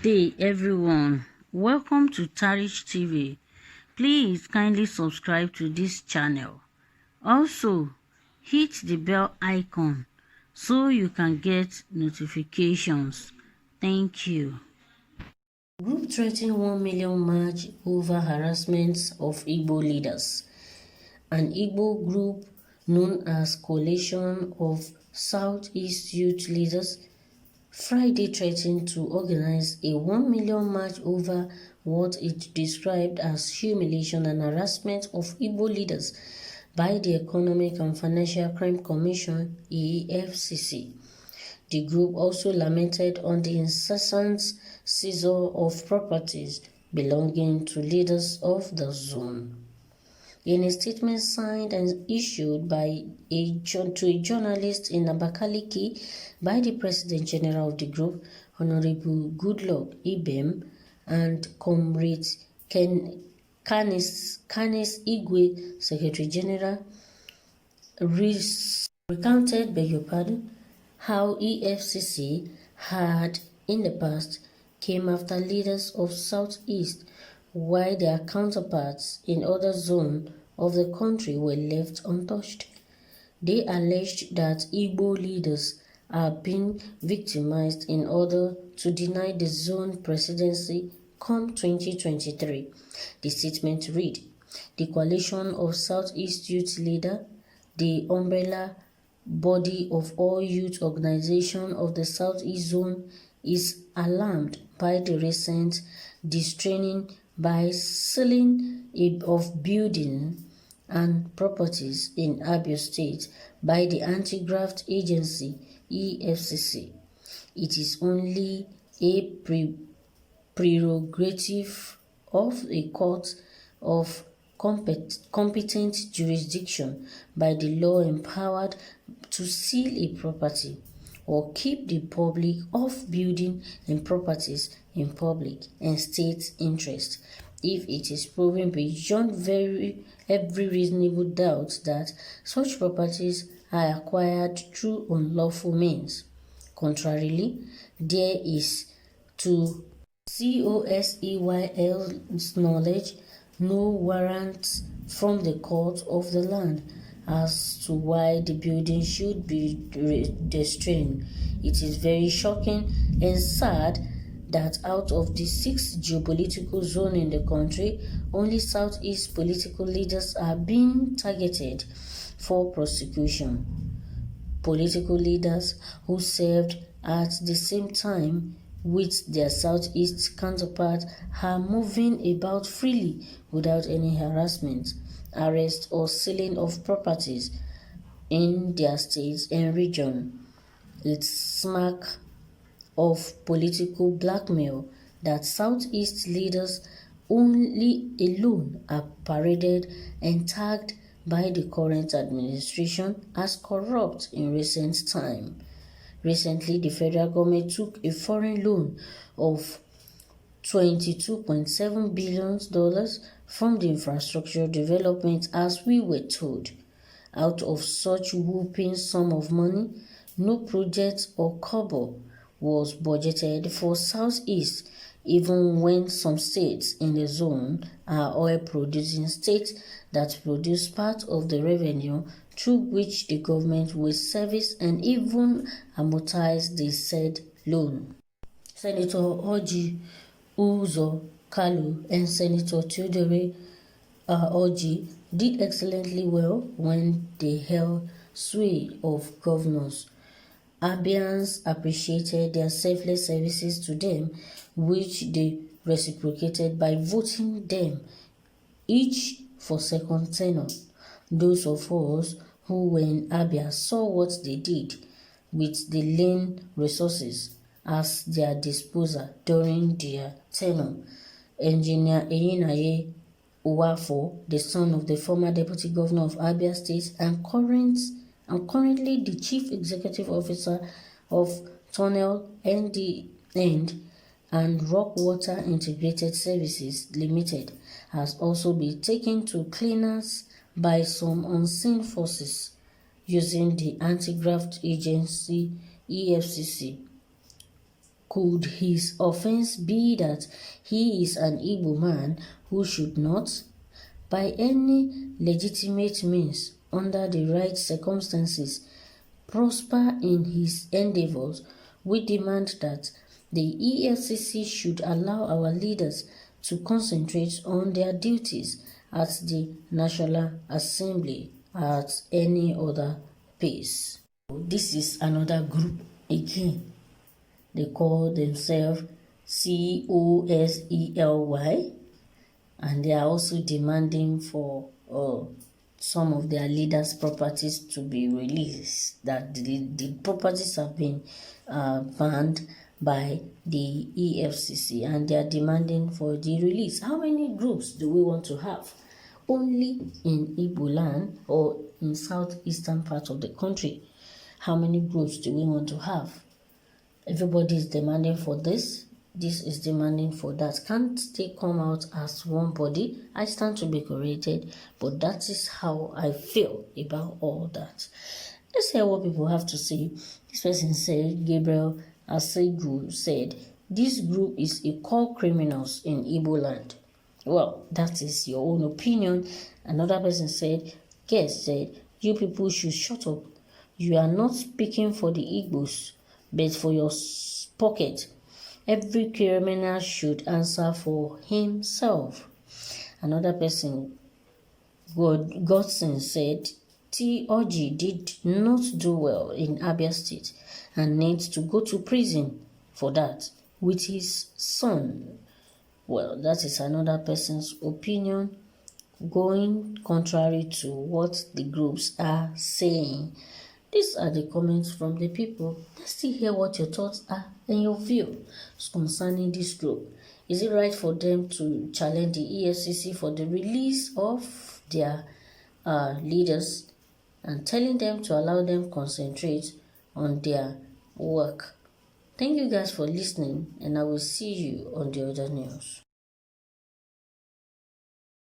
day, everyone. Welcome to Tarish TV. Please kindly subscribe to this channel. Also, hit the bell icon so you can get notifications. Thank you. Group threatened 1 million march over harassment of Igbo leaders. An Igbo group known as Coalition of Southeast Youth Leaders Friday threatened to organize a 1 million march over what it described as humiliation and harassment of Igbo leaders by the Economic and Financial Crime Commission (EFCC). The group also lamented on the incessant seizure of properties belonging to leaders of the zone. In a statement signed and issued to a journalist in Abakaliki by the President General of the group, Honorable Goodluck Ibem, and Comrade Canis Igwe, Secretary General, recounted, how EFCC had in the past came after leaders of Southeast while their counterparts in other zones of the country were left untouched. They alleged that Igbo leaders are being victimized in order to deny the zone presidency come 2023. The statement read, "The Coalition of Southeast Youth Leader, the umbrella body of all youth organizations of the Southeast Zone, is alarmed by the recent distraining by sealing of buildings and properties in Abia State by the anti-graft agency EFCC. It is only a prerogative of a court of competent jurisdiction by the law empowered to seal a property or keep the public off building and properties in public and state interest if it is proven beyond every reasonable doubt that such properties are acquired through unlawful means. Contrarily, there is, to COSEYL's knowledge, no warrant from the court of the land as to why the building should be restrained. It is very shocking and sad that out of the 6 geopolitical zones in the country, only Southeast political leaders are being targeted for prosecution. Political leaders who served at the same time with their Southeast counterparts are moving about freely without any harassment, arrest, or sealing of properties in their states and region. It's smack of political blackmail that Southeast leaders alone are paraded and tagged by the current administration as corrupt in recent time. Recently, the federal government took a foreign loan of $22.7 billion from the infrastructure development, as we were told. Out of such whooping sum of money, no project or kobo was budgeted for Southeast, even when some states in the zone are oil-producing states that produce part of the revenue through which the government will service and even amortize the said loan. Senator Orji Uzo Kalu and Senator Theodore Orji did excellently well when they held sway of governors. Abians appreciated their selfless services to them, which they reciprocated by voting them each for second tenure. Those of us who were in Abia saw what they did with the lean resources at their disposal during their tenure. Engineer Eyinaye Uwafo, the son of the former deputy governor of Abia State and currently the chief executive officer of Tunnel End and Rockwater Integrated Services Limited, has also been taken to cleaners by some unseen forces using the anti-graft agency EFCC. Could his offense be that he is an Igbo man who should not, by any legitimate means, under the right circumstances, prosper in his endeavors? We demand that the EFCC should allow our leaders to concentrate on their duties at the National Assembly at any other pace. This is another group again. They call themselves COSELY, and they are also demanding for some of their leaders' properties to be released, that the properties have been banned by the EFCC, and they are demanding for the release. How many groups do we want to have? Only in Igbo land or in southeastern part of the country. How many groups do we want to have? Everybody is demanding for this. This is demanding for that. Can't they come out as one body? I stand to be corrected, but that is how I feel about all that. Let's hear what people have to say. This person said, Gabriel Asegu said, this group is a core criminals in Igbo land. Well, that is your own opinion. Another person said, Guest said, you people should shut up. You are not speaking for the Igbos, but for your pocket. Every criminal should answer for himself. Another person, Godson, said, T.O.G. did not do well in Abia State and needs to go to prison for that with his son. Well, that is another person's opinion, going contrary to what the groups are saying. These are the comments from the people. Let's still hear what your thoughts are and your view concerning this group. Is it right for them to challenge the EFCC for the release of their leaders and telling them to allow them concentrate on their work? Thank you guys for listening, and I will see you on the other news.